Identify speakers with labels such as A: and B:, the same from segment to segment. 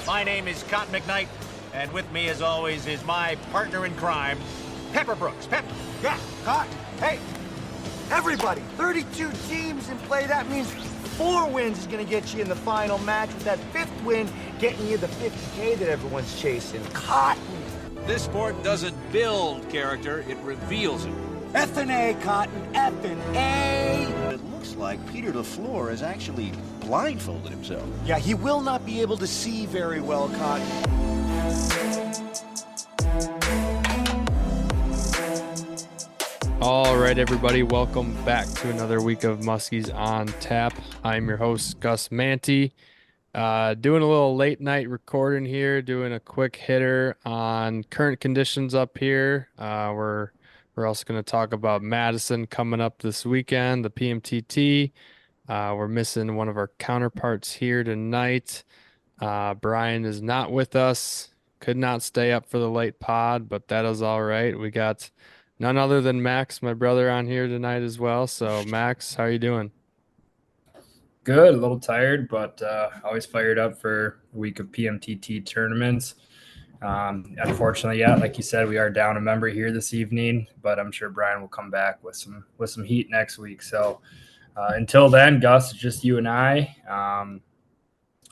A: My name is Cotton McKnight, and with me, as always, is my partner in crime, Pepper Brooks. Pep.
B: Yeah, Cotton. Hey, everybody, 32 teams in play. That means 4 wins is going to get you in the final match, with that 5th win getting you the 50K that everyone's chasing. Cotton.
C: This sport doesn't build character, it reveals it.
B: F&A, Cotton, F&A.
D: It looks like Peter LaFleur has actually blindfolded himself.
B: Yeah, he will not be able to see very well, Cotton.
E: All right, everybody, welcome back to another week of Muskies on Tap. I'm your host, Gus Manti. Doing a little late night recording here, doing a quick hitter on current conditions up here. We're also going to talk about Madison coming up this weekend, the PMTT. We're missing one of our counterparts here tonight. Brian is not with us. Could not stay up for the late pod, but that is all right. We got none other than Max, my brother, on here tonight as well. So, Max, how are you doing?
F: Good, a little tired, but always fired up for a week of PMTT tournaments. Unfortunately, yeah, like you said, we are down a member here this evening, but I'm sure Brian will come back with some heat next week. So until then, Gus, it's just you and I.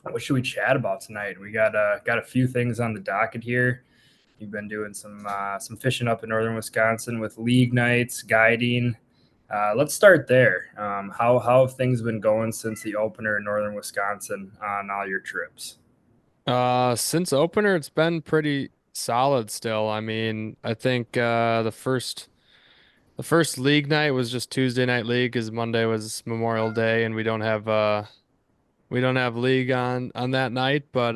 F: What should we chat about tonight? We got a few things on the docket here. You've been doing some fishing up in northern Wisconsin with league nights, guiding. Let's start there. How have things been going since the opener in northern Wisconsin on all your trips?
E: Since opener, it's been pretty solid still. I mean, I think the first league night was just Tuesday night league because Monday was Memorial Day and we don't have league on that night, but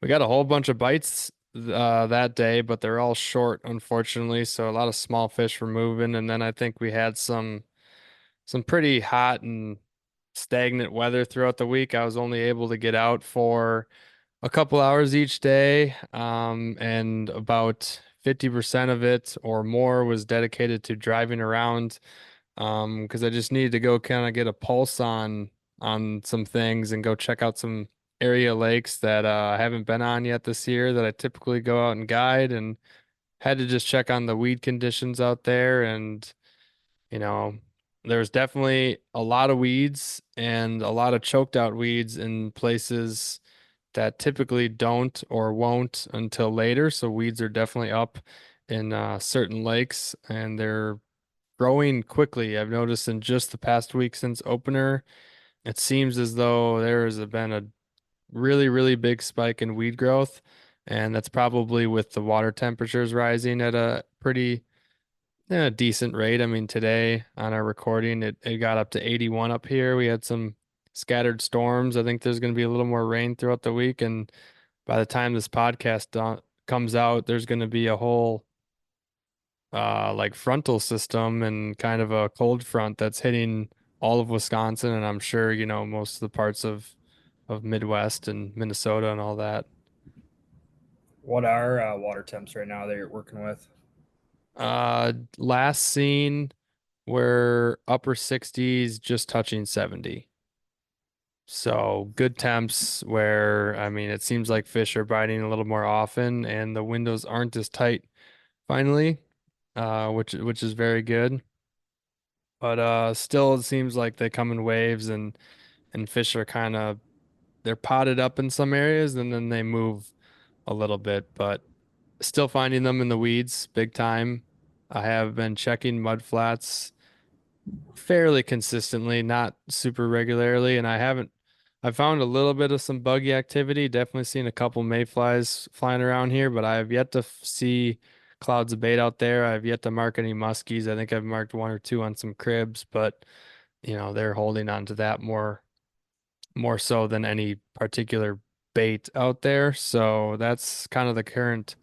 E: we got a whole bunch of bites that day, but they're all short, unfortunately. So a lot of small fish were moving, and then I think we had some pretty hot and stagnant weather throughout the week. I was only able to get out for a couple hours each day, and about 50% of it or more was dedicated to driving around, because I just needed to go kind of get a pulse on some things and go check out some area lakes that I haven't been on yet this year that I typically go out and guide, and had to just check on the weed conditions out there. And you know, there's definitely a lot of weeds and a lot of choked out weeds in places that typically don't or won't until later. So weeds are definitely up in certain lakes, and they're growing quickly. I've noticed in just the past week since opener, it seems as though there has been a really, really big spike in weed growth, and that's probably with the water temperatures rising at a pretty decent rate. I mean, today on our recording, it got up to 81 up here. We had some scattered storms. I think there's going to be a little more rain throughout the week, and by the time this podcast comes out, there's going to be a whole like frontal system and kind of a cold front that's hitting all of Wisconsin, and I'm sure, most of the parts of Midwest and Minnesota and all that.
F: What are water temps right now that you're working with?
E: Last seen we're upper 60s, just touching 70. So good temps where, I mean, it seems like fish are biting a little more often and the windows aren't as tight finally, which is very good. But still it seems like they come in waves, and fish are they're potted up in some areas and then they move a little bit, but still finding them in the weeds big time. I have been checking mud flats fairly consistently, not super regularly, and I found a little bit of some buggy activity. Definitely seen a couple mayflies flying around here, but I have yet to see clouds of bait out there. I have yet to mark any muskies. I think I've marked one or two on some cribs, but they're holding on to that more so than any particular bait out there. So that's kind of the current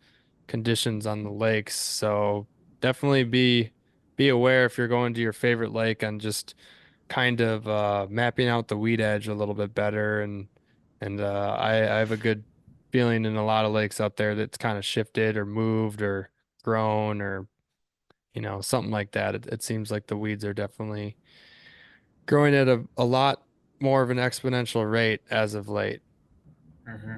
E: conditions on the lakes. So definitely be aware if you're going to your favorite lake on just kind of mapping out the weed edge a little bit better. And I have a good feeling in a lot of lakes out there that's kind of shifted or moved or grown or something like that. It seems like the weeds are definitely growing at a lot more of an exponential rate as of late.
F: Mm-hmm.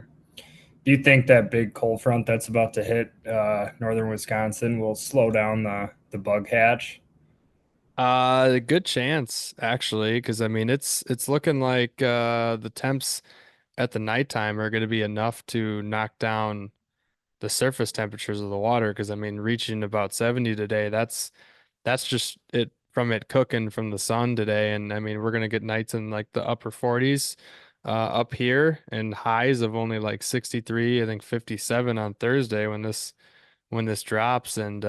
F: Do you think that big cold front that's about to hit northern Wisconsin will slow down the bug hatch?
E: A good chance actually, because I mean it's looking like the temps at the nighttime are going to be enough to knock down the surface temperatures of the water. Because I mean, reaching about 70 today, that's just it from it cooking from the sun today. And I mean, we're gonna get nights in like the upper 40s up here and highs of only like 63, I think 57 on Thursday when this drops. And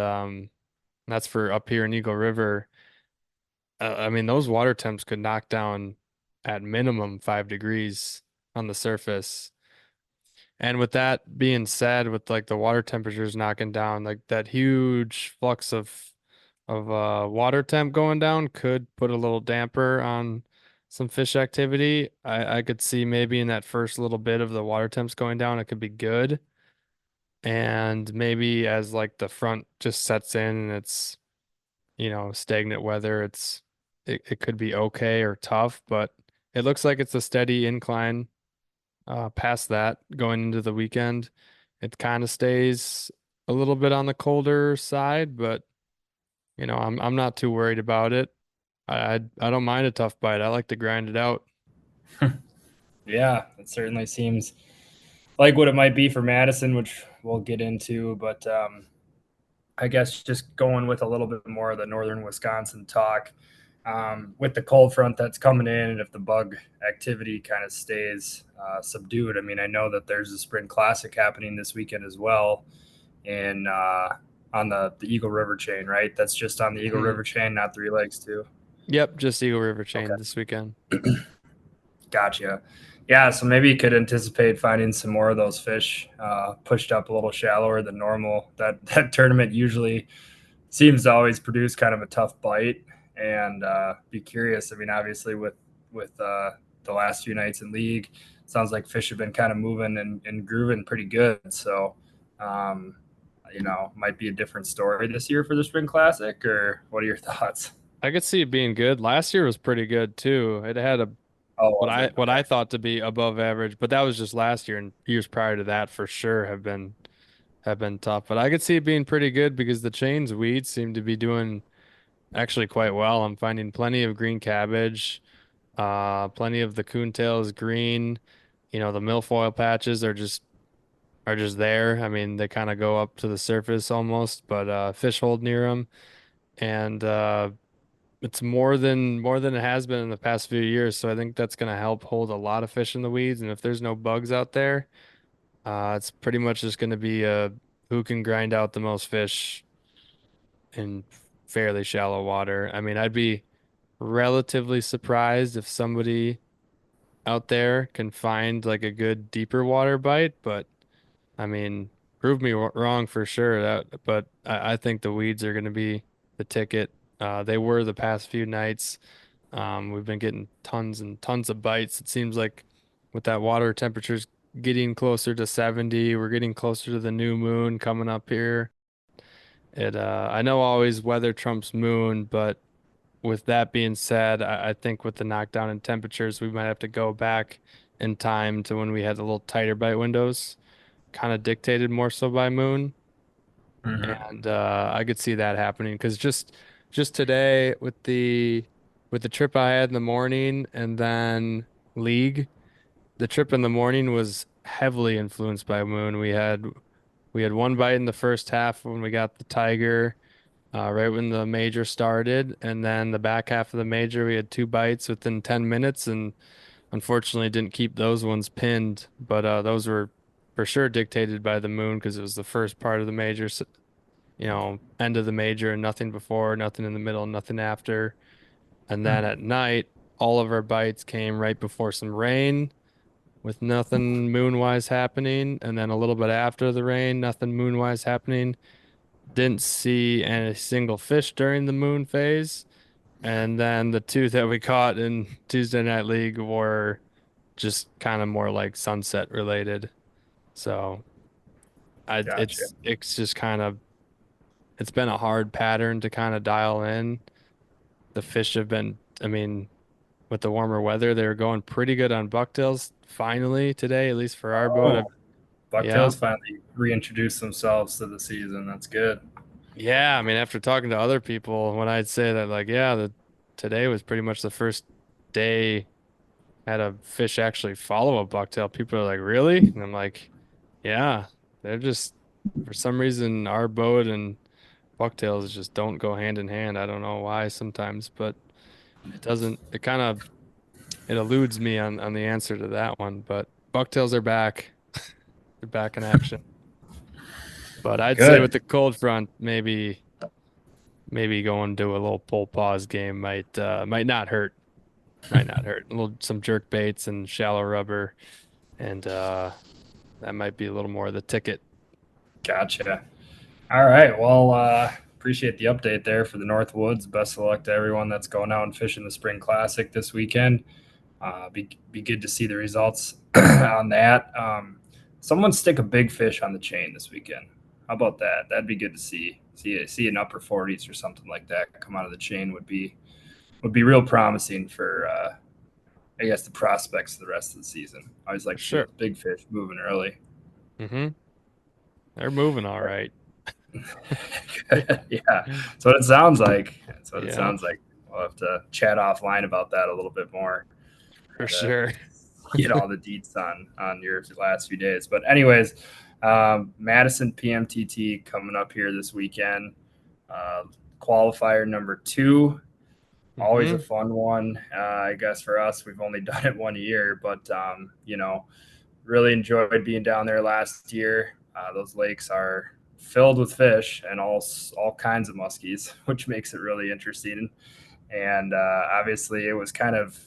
E: that's for up here in Eagle River. I mean, those water temps could knock down at minimum 5 degrees on the surface. And with that being said, with like the water temperatures knocking down, like that huge flux of water temp going down could put a little damper on some fish activity. I could see maybe in that first little bit of the water temps going down, it could be good. And maybe as like the front just sets in and it's, stagnant weather, it could be okay or tough, but it looks like it's a steady incline past that going into the weekend. It kind of stays a little bit on the colder side, but I'm not too worried about it. I don't mind a tough bite. I like to grind it out.
F: Yeah, it certainly seems like what it might be for Madison, which we'll get into. But I guess just going with a little bit more of the northern Wisconsin talk, with the cold front that's coming in, and if the bug activity kind of stays subdued. I mean, I know that there's a spring classic happening this weekend as well, in on the Eagle River chain, right? That's just on the Eagle
E: Mhm.
F: River chain, not Three Lakes too.
E: Yep, just Eagle River
F: Okay,
E: chain this weekend.
F: gotcha. Yeah, so maybe you could anticipate finding some more of those fish pushed up a little shallower than normal. That tournament usually seems to always produce kind of a tough bite, and be curious. I mean, obviously with the last few nights in league, sounds like fish have been kind of moving and grooving pretty good. So, um, might be a different story this year for the Spring Classic. Or what are your thoughts?
E: I could see it being good. Last year was pretty good too. It had a
F: Oh,
E: what
F: was
E: I
F: it?
E: what
F: Okay.
E: I thought to be above average, but that was just last year, and years prior to that for sure have been tough. But I could see it being pretty good because the chains weeds seem to be doing actually quite well. I'm finding plenty of green cabbage, plenty of the coontails green. The milfoil patches are just there. I mean, they kind of go up to the surface almost, but fish hold near them, and it's more than it has been in the past few years. So I think that's going to help hold a lot of fish in the weeds. And if there's no bugs out there, it's pretty much just going to be who can grind out the most fish in fairly shallow water. I mean, I'd be relatively surprised if somebody out there can find like a good deeper water bite, but I mean, prove me wrong for sure. But I think the weeds are going to be the ticket. They were the past few nights. We've been getting tons and tons of bites. It seems like with that water temperatures getting closer to 70, we're getting closer to the new moon coming up here. I know always weather trumps moon, but with that being said, I think with the knockdown in temperatures, we might have to go back in time to when we had a little tighter bite windows, kind of dictated more so by moon.
F: Hmm.
E: And I could see that happening because just today with the trip I had in the morning and then league, the trip in the morning was heavily influenced by moon. We had one bite in the first half when we got the tiger, right when the major started, and then the back half of the major we had two bites within 10 minutes, and unfortunately didn't keep those ones pinned. But those were for sure dictated by the moon because it was the first part of the major, end of the major, and nothing before, nothing in the middle, nothing after. And then at night, all of our bites came right before some rain with nothing moonwise happening. And then a little bit after the rain, nothing moonwise happening. Didn't see any single fish during the moon phase. And then the two that we caught in Tuesday Night League were just kind of more like sunset related. So I
F: Gotcha.
E: it's just it's been a hard pattern to kind of dial in. The fish have been, I mean, with the warmer weather, they were going pretty good on bucktails finally today, at least for our boat.
F: Oh.
E: Yeah.
F: Bucktails finally reintroduced themselves to the season. That's good.
E: Yeah, I mean, after talking to other people, when I'd say that, like, yeah, today was pretty much the first day had a fish actually follow a bucktail, people are like, really? And I'm like, yeah, they're just for some reason our boat and bucktails just don't go hand in hand. I don't know why sometimes, but it doesn't. It eludes me on the answer to that one. But bucktails are back. They're back in action. But I'd say with
F: Good.
E: the cold front, maybe going to a little pull pause game might not hurt. Might not hurt. A little some jerk baits and shallow rubber, and that might be a little more of the ticket.
F: Gotcha. All right. Well, appreciate the update there for the Northwoods. Best of luck to everyone that's going out and fishing the Spring Classic this weekend. Be good to see the results on that. Someone stick a big fish on the chain this weekend. How about that? That'd be good to see. See an upper 40s or something like that come out of the chain would be real promising for I guess the prospects for the rest of the season. I always like
E: For
F: to see
E: sure.
F: those big fish moving early.
E: Mm-hmm. They're moving all right.
F: Yeah, that's what it sounds like. That's what it
E: Yeah,
F: sounds like. We'll have to chat offline about that a little bit more.
E: for
F: To
E: sure.
F: get all the deets on your last few days. But anyways, Madison PMTT coming up here this weekend. Uh, Qualifier number 2. Always a
E: Mm-hmm.
F: fun one. I guess for us, we've only done it one year, but really enjoyed being down there last year. Those lakes are filled with fish and all kinds of muskies, which makes it really interesting. And obviously, it was kind of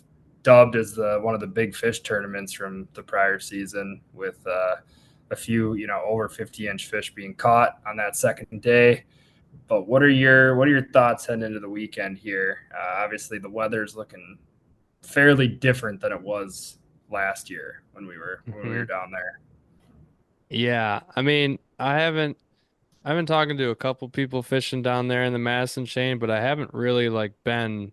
F: dubbed as the one of the big fish tournaments from the prior season, with a few over 50-inch fish being caught on that second day. But what are your thoughts heading into the weekend here? Obviously, the weather is looking fairly different than it was last year when we were
E: Mm-hmm.
F: down there.
E: Yeah, I mean, I've been talking to a couple people fishing down there in the Madison chain, but I haven't really like been,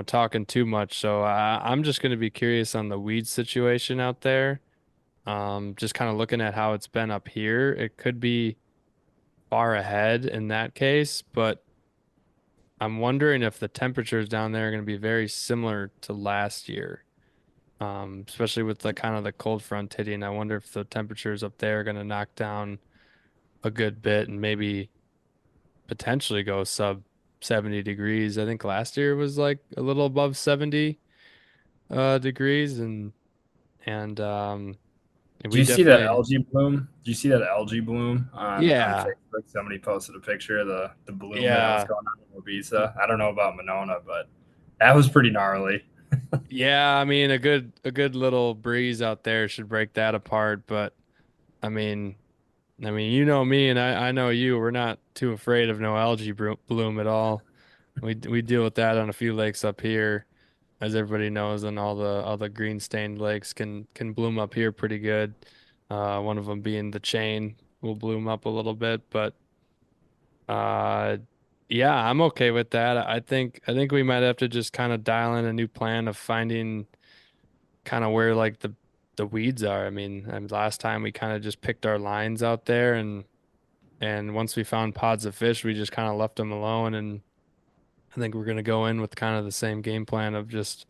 E: talking too much. So I'm just going to be curious on the weed situation out there. Just kind of looking at how it's been up here. It could be far ahead in that case, but I'm wondering if the temperatures down there are going to be very similar to last year. Especially with the kind of the cold front hitting. I wonder if the temperatures up there are going to knock down a good bit and maybe potentially go sub 70 degrees. I think last year was like a little above 70 degrees and
F: Do
E: we
F: you see that
E: definitely
F: algae bloom? Do you see that algae bloom on
E: yeah.
F: Facebook? Somebody posted a picture of the bloom that was
E: Yeah.
F: going on in Ibiza. I don't know about Monona, but that was pretty gnarly.
E: Yeah, I mean a good little breeze out there should break that apart, but I mean you know me and I know you. We're not too afraid of no algae bloom at all. We deal with that on a few lakes up here, as everybody knows, and all the green stained lakes can bloom up here pretty good. One of them being the chain will bloom up a little bit, but uh, yeah, I'm okay with that. I think we might have to just kind of dial in a new plan of finding kind of where like the weeds are. I mean, last time we kind of just picked our lines out there and once we found pods of fish, we just kind of left them alone. And I think we're going to go in with kind of the same game plan of just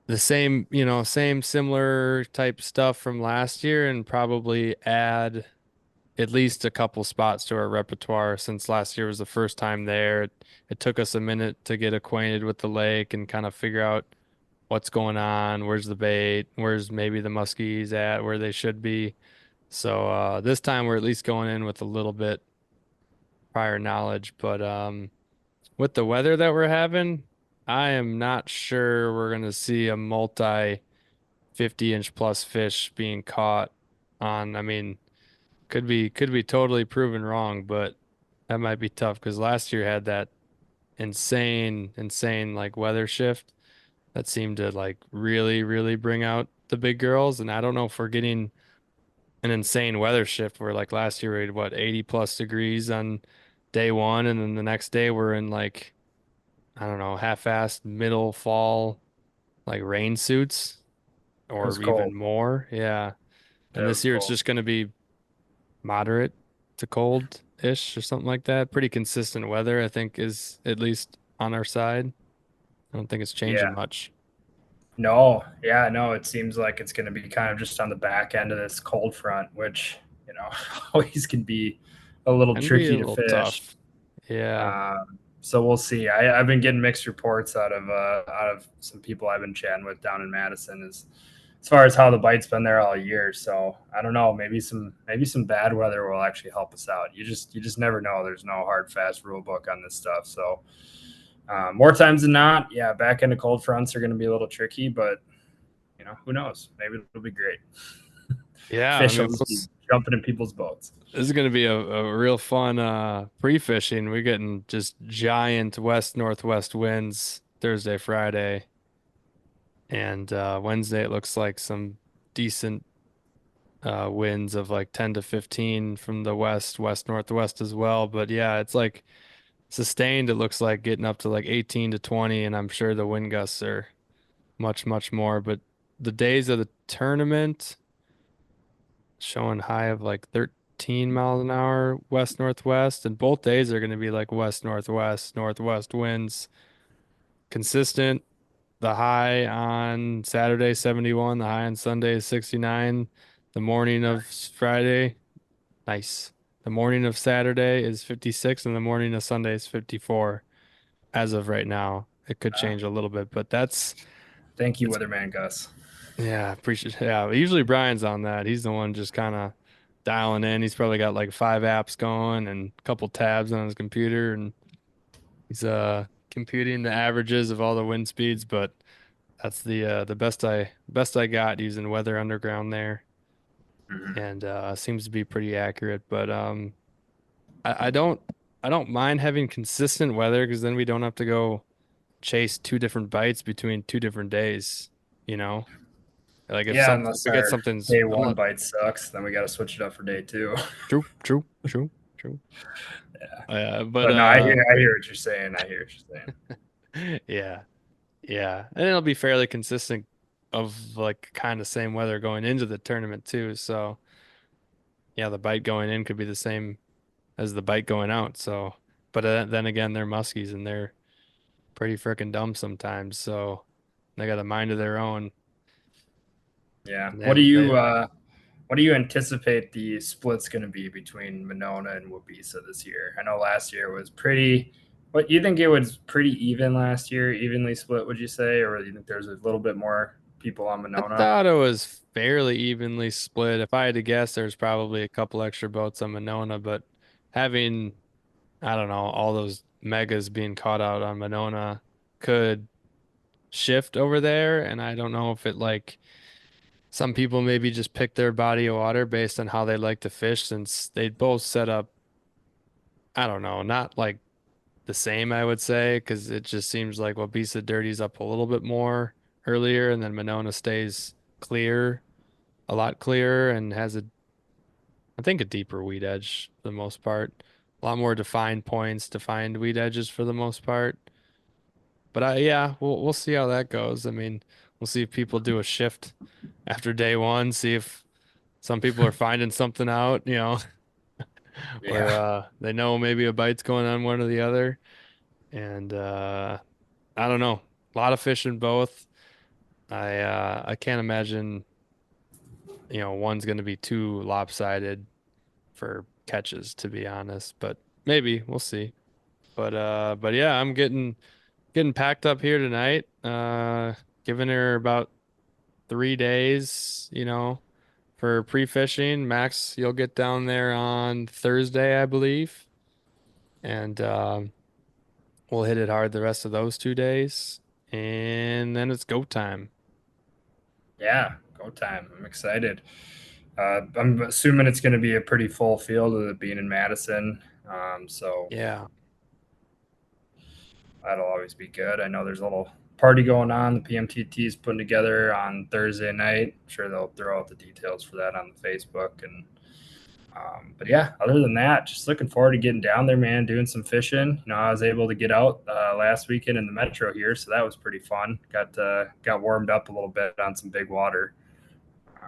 E: the same, same similar type stuff from last year and probably add at least a couple spots to our repertoire since last year was the first time there. It took us a minute to get acquainted with the lake and kind of figure out what's going on, where's the bait, where's maybe the muskies at, where they should be. So this time we're at least going in with a little bit prior knowledge, but with the weather that we're having, I am not sure we're gonna see a multi 50-inch plus fish being caught on. I mean, could be totally proven wrong, but that might be tough because last year had that insane like weather shift that seemed to like really, really bring out the big girls. And I don't know if we're getting an insane weather shift where like last year we had what 80 plus degrees on day one, and then the next day we're in like I don't know, half-assed middle fall like rain suits
F: It was
E: or even
F: cold.
E: more. Yeah. And
F: That
E: this
F: was
E: year it's
F: cool.
E: just going to be moderate to cold-ish or something like that. Pretty consistent weather, I think, is at least on our side. I don't think it's changing
F: Yeah.
E: much.
F: No, yeah, no, it seems like it's going to be kind of just on the back end of this cold front, which, always can be a little
E: Can be a
F: tricky to
E: little
F: fish.
E: tough. Yeah.
F: So we'll see. I've been getting mixed reports out of some people I've been chatting with down in Madison as far as how the bite's been there all year. So I don't know. Maybe some bad weather will actually help us out. You just never know. There's no hard fast rule book on this stuff. So more times than not, yeah, back end of cold fronts are going to be a little tricky, but who knows? Maybe it'll be great.
E: Yeah. I
F: Fish will
E: mean,
F: just be jumping in people's boats.
E: this is going to be a real fun pre-fishing. We're getting just giant west northwest winds Thursday, Friday, and Wednesday it looks like some decent winds of like 10 to 15 from the west northwest as well. But yeah, it's like sustained. It looks like getting up to like 18 to 20, and I'm sure the wind gusts are much more. But the days of the tournament showing high of like 13 miles an hour west northwest, and both days are going to be like west northwest winds, consistent. The high on Saturday 71, the high on Sunday is 69. The morning of Friday, nice. The morning of Saturday is 56, and the morning of Sunday is 54 as of right now. It could change a little bit, but
F: Thank you,
E: that's
F: Weatherman Gus.
E: yeah, appreciate. Yeah, usually Brian's on that. He's the one just kind of dialing in. He's probably got like 5 apps going and a couple tabs on his computer, and he's computing the averages of all the wind speeds. But that's the best I got using Weather Underground there,
F: Mhm.
E: and seems to be pretty accurate. But I don't mind having consistent weather because then we don't have to go chase two different bites between 2 different days, you know? Like
F: Yeah,
E: if
F: unless
E: we get
F: our
E: something's
F: day
E: I'm
F: one
E: not
F: bite sucks, then we got to switch it up for day two.
E: true.
F: Yeah,
E: But
F: but no, I hear what you're saying. I hear what you're saying.
E: yeah. Yeah. And it'll be fairly consistent of like kind of same weather going into the tournament too. So yeah, the bite going in could be the same as the bite going out. So, but then again, they're muskies and they're pretty freaking dumb sometimes. So they got a mind of their own.
F: Yeah.
E: And
F: What do you anticipate the split's going to be between Monona and Wabisa this year? I know last year was pretty. What you think it was pretty even last year, evenly split? Would you say, or do you think there's a little bit more people on
E: I
F: Monona?
E: thought it was fairly evenly split. If I had to guess, there's probably a couple extra boats on Monona, but having, I don't know, all those megas being caught out on Monona could shift over there. And I don't know if it like some people maybe just pick their body of water based on how they like to fish since they both set up, I don't know, not like the same, I would say, because it just seems like Wabisa dirties up a little bit more earlier and then Monona stays clear, a lot clearer and has I think a deeper weed edge for the most part. A lot more defined points, defined weed edges for the most part. But yeah, we'll see how that goes. I mean, we'll see if people do a shift after day one, see if some people are finding something out, or
F: Yeah.
E: they know maybe a bite's going on one or the other. And I don't know. A lot of fish in both. I can't imagine, one's going to be too lopsided for catches, to be honest. But maybe we'll see. But yeah, I'm getting packed up here tonight. Giving her about 3 days, for pre-fishing. Max, you'll get down there on Thursday, I believe, and we'll hit it hard the rest of those 2 days, and then it's go time.
F: Yeah. Go time. I'm excited. I'm assuming it's going to be a pretty full field with it being in Madison. So
E: Yeah,
F: that'll always be good. I know there's a little party going on. The PMTT is putting together on Thursday night. I'm sure they'll throw out the details for that on the Facebook. And but yeah, other than that, just looking forward to getting down there, man. Doing some fishing. I was able to get out last weekend in the metro here, so that was pretty fun. Got warmed up a little bit on some big water.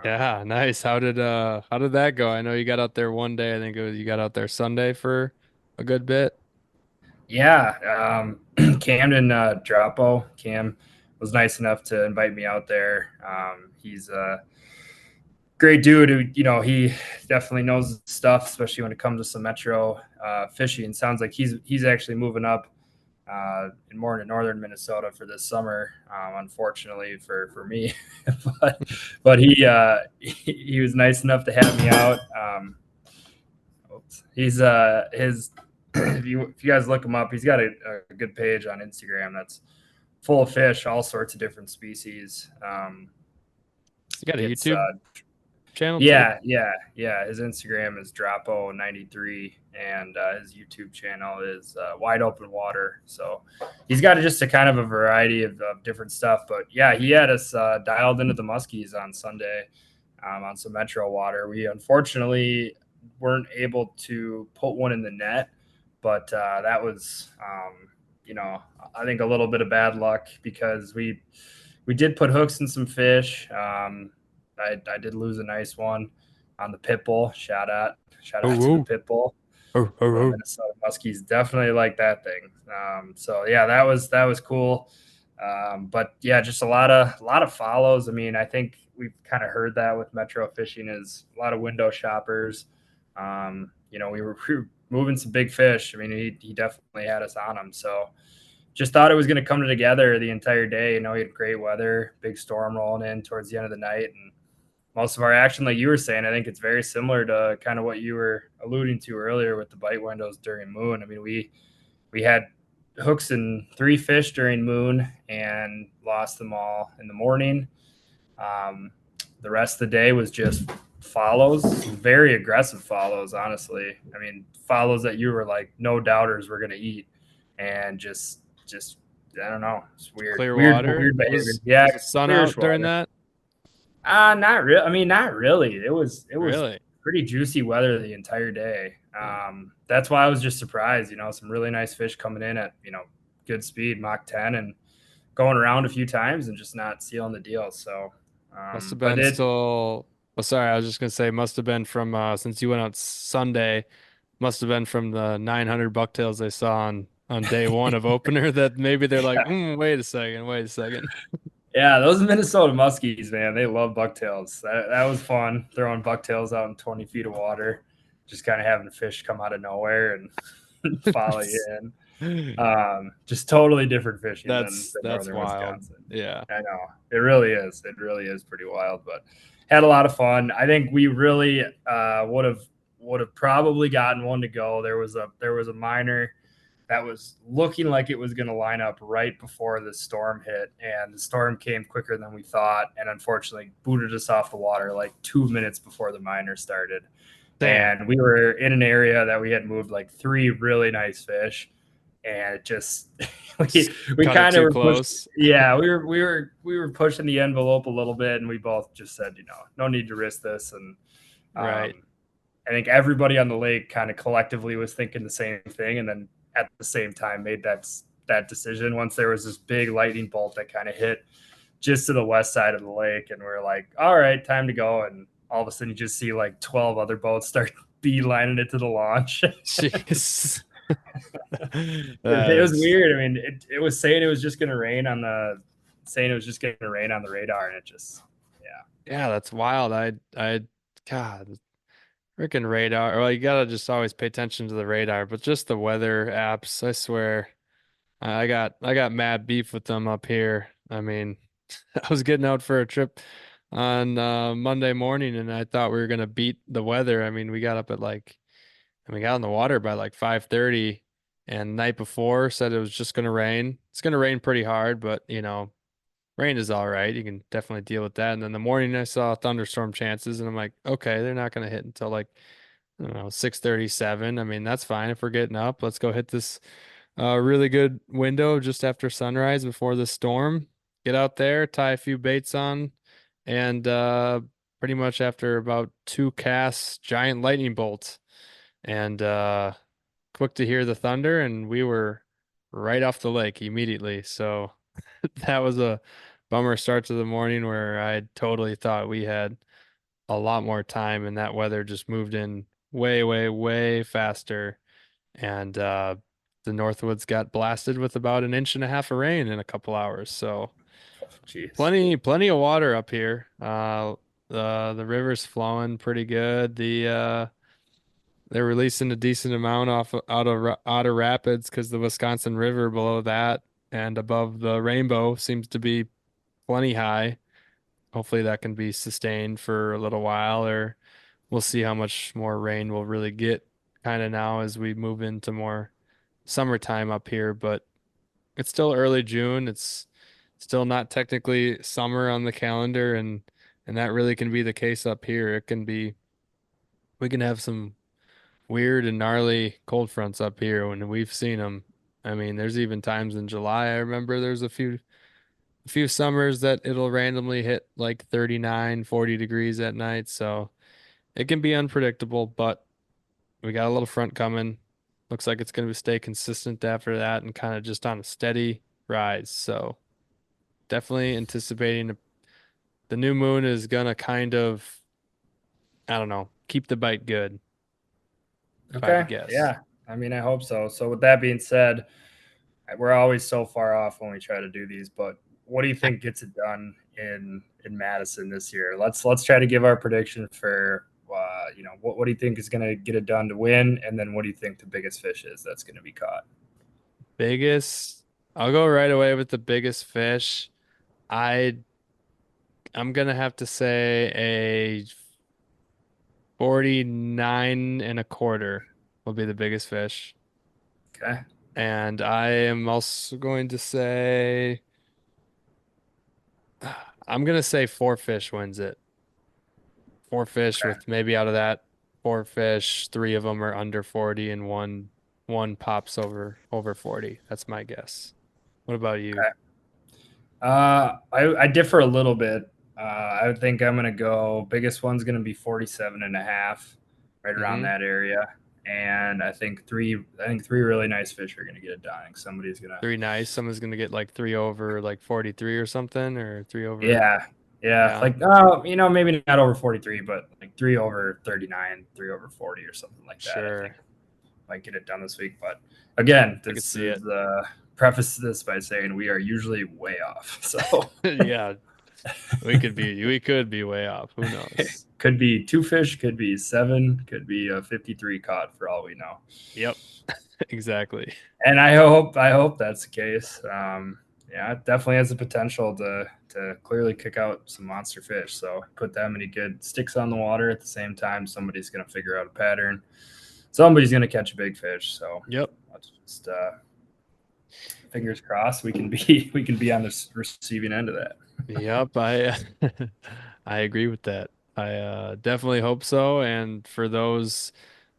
E: Yeah, nice. How did that go? I know you got out there one day. I think you got out there Sunday for a good bit.
F: Yeah, Camden Drapo, Cam was nice enough to invite me out there. He's a great dude who, he definitely knows his stuff, especially when it comes to some metro fishing. Sounds like he's actually moving up in more into northern Minnesota for this summer. Unfortunately for me, but he was nice enough to have me out. He's his if you guys look him up, he's got a good page on Instagram that's full of fish, all sorts of different species.
E: You got a
F: It's
E: YouTube channel too?
F: yeah. His Instagram is Dropo93, and his YouTube channel is Wide Open Water. So he's got just a kind of a variety of different stuff. But yeah, he had us dialed into the Muskies on Sunday on some Metro water. We unfortunately weren't able to put one in the net, but that was, I think a little bit of bad luck because we did put hooks in some fish. I did lose a nice one on the pit bull. Shout out to the
E: Oh,
F: pit bull.
E: oh, oh,
F: The
E: oh.
F: Minnesota Muskies definitely like that thing. So yeah, that was cool. But yeah, just a lot of follows. I mean, I think we've kind of heard that with Metro fishing is a lot of window shoppers. We were moving some big fish. I mean, he definitely had us on them. So just thought it was going to come together the entire day. We had great weather, big storm rolling in towards the end of the night, and most of our action, like you were saying, I think it's very similar to kind of what you were alluding to earlier with the bite windows during moon. I mean, we had hooks and 3 fish during moon and lost them all in the morning. The rest of the day was just follows, very aggressive follows, honestly. I mean, follows that you were like no doubters were going to eat, and just I don't know, it's weird,
E: Clear
F: weird,
E: water.
F: weird behavior.
E: Was
F: Yeah,
E: was the sun
F: clearish
E: out during
F: water.
E: that?
F: Not really. I mean, not really. It was
E: Really?
F: pretty juicy weather the entire day. That's why I was just surprised. Some really nice fish coming in at good speed, Mach 10, and going around a few times and just not sealing the deal. So,
E: Must have
F: but
E: been still. Well, sorry, I was just gonna say must have been from since you went out Sunday, must have been from the 900 bucktails they saw on day one of opener that maybe they're like, wait a second.
F: yeah, those Minnesota Muskies, man, they love bucktails. That was fun throwing bucktails out in 20 feet of water, just kind of having fish come out of nowhere and follow you in. Just totally different fishing than
E: That's
F: northern
E: wild.
F: Wisconsin.
E: Yeah.
F: I know it really is. It really is pretty wild, but had a lot of fun. I think we really would have probably gotten one to go. There was a minor that was looking like it was going to line up right before the storm hit, and the storm came quicker than we thought, and unfortunately booted us off the water like 2 minutes before the minor started.
E: Damn.
F: And we were in an area that we had moved like 3 really nice fish, and it just we, we
E: Cut it
F: kind of
E: too
F: were pushing.
E: close.
F: Yeah, we were pushing the envelope a little bit, and we both just said, no need to risk this. And
E: Right.
F: I think everybody on the lake kind of collectively was thinking the same thing, and then at the same time made that decision once there was this big lightning bolt that kind of hit just to the west side of the lake, and we're like, all right, time to go. And all of a sudden you just see like 12 other boats start beelining it to the launch.
E: Jeez.
F: It was
E: That's
F: weird. I mean, it was saying it was just going to rain on the radar, and it just, yeah.
E: yeah, that's wild. God, freaking radar. Well, you gotta just always pay attention to the radar, but just the weather apps, I swear. I got mad beef with them up here. I mean, I was getting out for a trip on Monday morning and I thought we were gonna beat the weather. I mean, we got up at like and we got in the water by like 5:30 and night before said it was just gonna rain. It's gonna rain pretty hard, but rain is all right. You can definitely deal with that. And then the morning I saw thunderstorm chances and I'm like, okay, they're not gonna hit until like I don't know, 6:37. I mean, that's fine if we're getting up. Let's go hit this really good window just after sunrise before the storm. Get out there, tie a few baits on, and pretty much after about 2 casts, giant lightning bolts. And quick to hear the thunder, and we were right off the lake immediately. So that was a bummer start to the morning where I totally thought we had a lot more time, and that weather just moved in way, way, way faster. And the Northwoods got blasted with about an inch and a half of rain in a couple hours. So
F: Jeez.
E: plenty of water up here. The river's flowing pretty good. They're releasing a decent amount out of Rapids because the Wisconsin River below that and above the Rainbow seems to be plenty high. Hopefully that can be sustained for a little while, or we'll see how much more rain we'll really get kind of now as we move into more summertime up here. But it's still early June. It's still not technically summer on the calendar, and that really can be the case up here. It can be we can have some weird and gnarly cold fronts up here when we've seen them. I mean, there's even times in July. I remember there's a few summers that it'll randomly hit like 39, 40 degrees at night. So it can be unpredictable, but we got a little front coming. Looks like it's going to stay consistent after that and kind of just on a steady rise. So definitely anticipating the new moon is going to kind of, I don't know, keep the bite good, if I had to
F: Okay.
E: guess.
F: Yeah. I mean, I hope so. So with that being said, we're always so far off when we try to do these, but what do you think gets it done in Madison this year? Let's try to give our prediction for what do you think is going to get it done to win, and then what do you think the biggest fish is that's going to be caught?
E: Biggest, I'll go right away with the biggest fish. I I'm gonna have to say a 49 and a quarter will be the biggest fish.
F: Okay.
E: And I am also going to say I'm gonna say four fish wins it. Four fish
F: Okay.
E: with maybe out of that four fish, three of them are under 40 and one pops over 40. That's my guess. What about you?
F: Okay. I differ a little bit. I would think I'm going to go, biggest one's going to be 47 and a half, right around
E: Mm-hmm.
F: that area. And I think three really nice fish are going to get it done. I think somebody's going to,
E: Three nice. Someone's gonna get like three over like 43 or something, or three over.
F: yeah, yeah.
E: Yeah,
F: Like, maybe not over 43, but like three over 39, three over 40 or something like that. I think
E: sure.
F: might get it done this week. But again,
E: I could
F: this
E: see it.
F: is preface this by saying we are usually way off. So
E: Yeah, we could be way off. Who knows?
F: could be two fish, could be seven, could be a 53 caught for all we know.
E: Yep, exactly.
F: And I hope that's the case. Yeah, it definitely has the potential to clearly kick out some monster fish. So put that many good sticks on the water at the same time. Somebody's going to figure out a pattern. Somebody's going to catch a big fish. So
E: Yep.
F: let's just fingers crossed we can be on the receiving end of that.
E: Yep, I I agree with that. I definitely hope so. And for those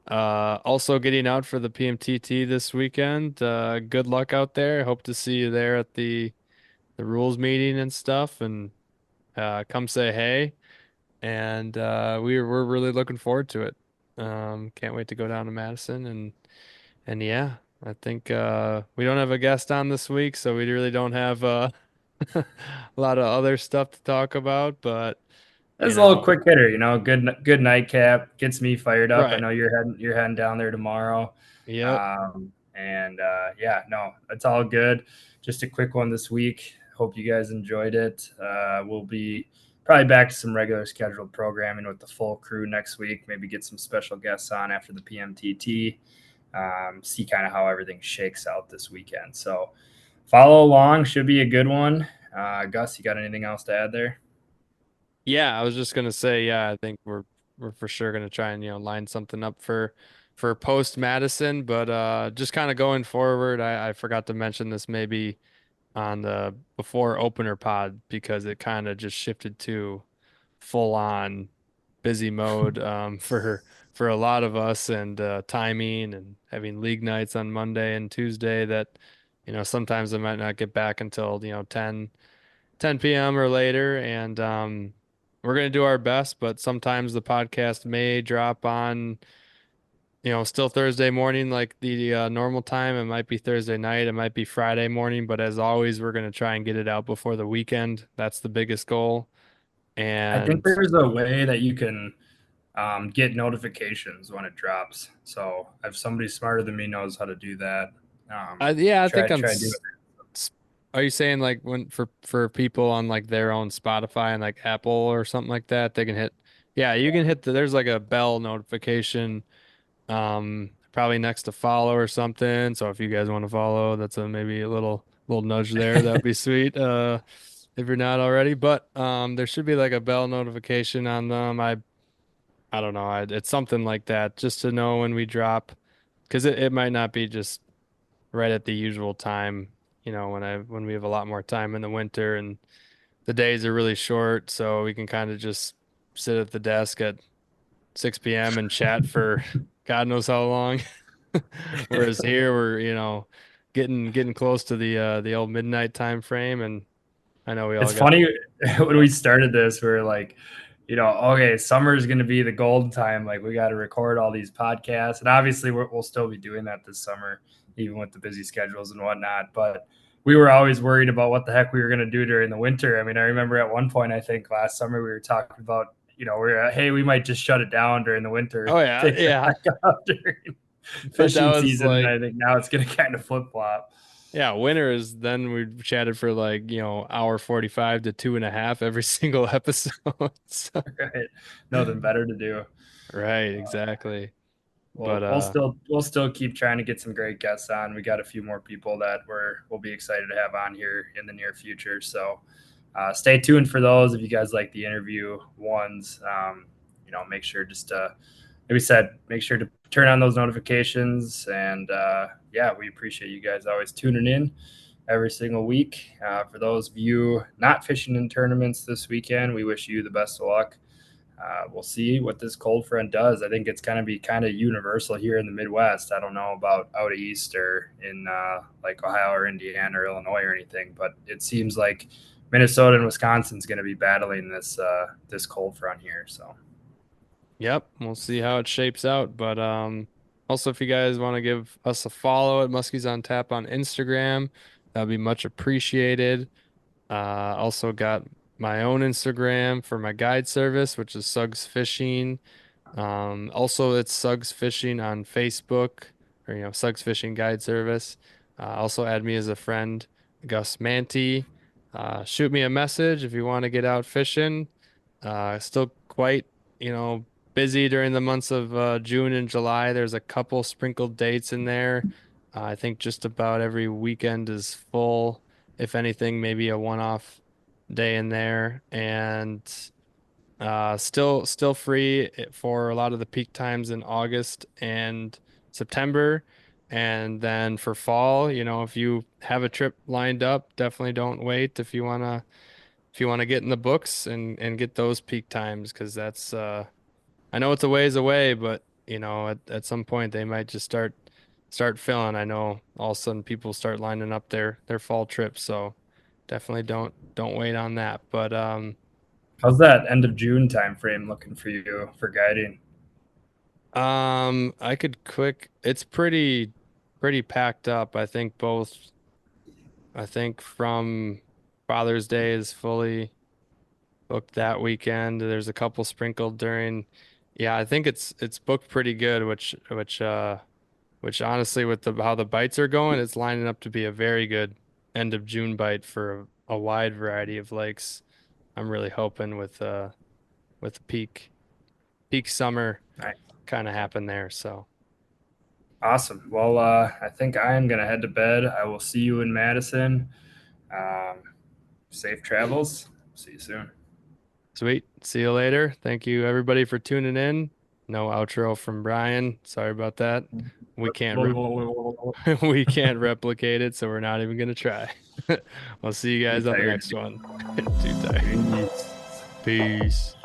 E: also getting out for the PMTT this weekend, good luck out there. Hope to see you there at the rules meeting and stuff, and come say hey. And we're really looking forward to it. Can't wait to go down to Madison and yeah, I think we don't have a guest on this week, so we really don't have a lot of other stuff to talk about, but
F: This
E: you
F: is a little
E: know,
F: quick hitter, good nightcap, gets me fired up. I
E: right.
F: know you're heading down there tomorrow.
E: Yep.
F: And yeah, no, it's all good. Just a quick one this week. Hope you guys enjoyed it. We'll be probably back to some regular scheduled programming with the full crew next week. Maybe get some special guests on after the PMTT. See kind of how everything shakes out this weekend. So follow along. Should be a good one. Gus, you got anything else to add there?
E: Yeah, I was just gonna say, yeah, I think we're for sure gonna try and line something up for post Madison, but just kind of going forward, I forgot to mention this maybe on the before opener pod because it kind of just shifted to full on busy mode for a lot of us and timing and having league nights on Monday and Tuesday that sometimes I might not get back until 10 p.m. or later, and we're going to do our best, but sometimes the podcast may drop on still Thursday morning like the normal time. It might be Thursday night, it might be Friday morning, but as always we're going to try and get it out before the weekend. That's the biggest goal.
F: I think
E: And
F: there's a way that you can get notifications when it drops. So if somebody smarter than me knows how to do that,
E: yeah, I think
F: try doing
E: are you saying like when for people on like their own Spotify and like Apple or something like that, they can hit, yeah, you can hit there's like a bell notification, probably next to follow or something. So if you guys want to follow, that's a maybe a little nudge there. That'd be sweet. If you're not already, but there should be like a bell notification on them. I don't know. It's something like that just to know when we drop, because it might not be just right at the usual time, when we have a lot more time in the winter and the days are really short, so we can kind of just sit at the desk at 6 p.m. and chat for God knows how long. Whereas here we're, getting close to the old midnight time frame, and I know we all
F: It's
E: got
F: funny when we started this, we are like, okay, summer is going to be the golden time. Like we got to record all these podcasts, and obviously we'll still be doing that this summer, even with the busy schedules and whatnot. But we were always worried about what the heck we were going to do during the winter. I mean, I remember at one point, I think last summer we were talking about, hey, we might just shut it down during the winter,
E: Oh yeah,
F: take it
E: yeah.
F: back up during
E: But that
F: fishing
E: was
F: season. And
E: like,
F: I think now it's going to kind of flip flop.
E: yeah, winter is then we chatted for like, hour 45 to 2.5 every single episode. So,
F: Right, nothing better to do.
E: right, exactly.
F: Well,
E: But
F: we'll still keep trying to get some great guests on. We got a few more people that we'll be excited to have on here in the near future. So stay tuned for those. If you guys like the interview ones, make sure just like we said, make sure to turn on those notifications. And yeah, we appreciate you guys always tuning in every single week. For those of you not fishing in tournaments this weekend, we wish you the best of luck. We'll see what this cold front does. I think it's going to be kind of universal here in the Midwest. I don't know about out east or in like Ohio or Indiana or Illinois or anything, but it seems like Minnesota and Wisconsin is going to be battling this cold front here. So,
E: yep, we'll see how it shapes out. But also if you guys want to give us a follow at Muskies on Tap on Instagram, that'd be much appreciated. Also got my own Instagram for my guide service, which is Suggs Fishing. Also it's Suggs Fishing on Facebook, or Suggs Fishing Guide Service. Also add me as a friend, Gus Manti. Shoot me a message if you want to get out fishing. Still quite, busy during the months of June and July. There's a couple sprinkled dates in there. I think just about every weekend is full. If anything, maybe a one-off day in there. And still free for a lot of the peak times in August and September. And then for fall, if you have a trip lined up, definitely don't wait if you wanna get in the books and get those peak times, because that's I know it's a ways away, but at some point they might just start filling. I know all of a sudden people start lining up their fall trips, so definitely don't wait on that. But
F: how's that end of June time frame looking for you for guiding?
E: I could it's pretty packed up. I think from Father's Day is fully booked that weekend. There's a couple sprinkled during, yeah, I think it's booked pretty good, which honestly with how the bites are going, it's lining up to be a very good end of June bite for a wide variety of lakes. I'm really hoping with the peak summer
F: Nice.
E: kind of happen there. So
F: Awesome. Well, I think I am going to head to bed. I will see you in Madison. Um, safe travels. See you soon.
E: sweet. See you later. Thank you everybody for tuning in. No outro from Brian. Sorry about that. We can't we can't replicate it, so we're not even gonna try. I'll see you guys on the next one. Too tired. Peace.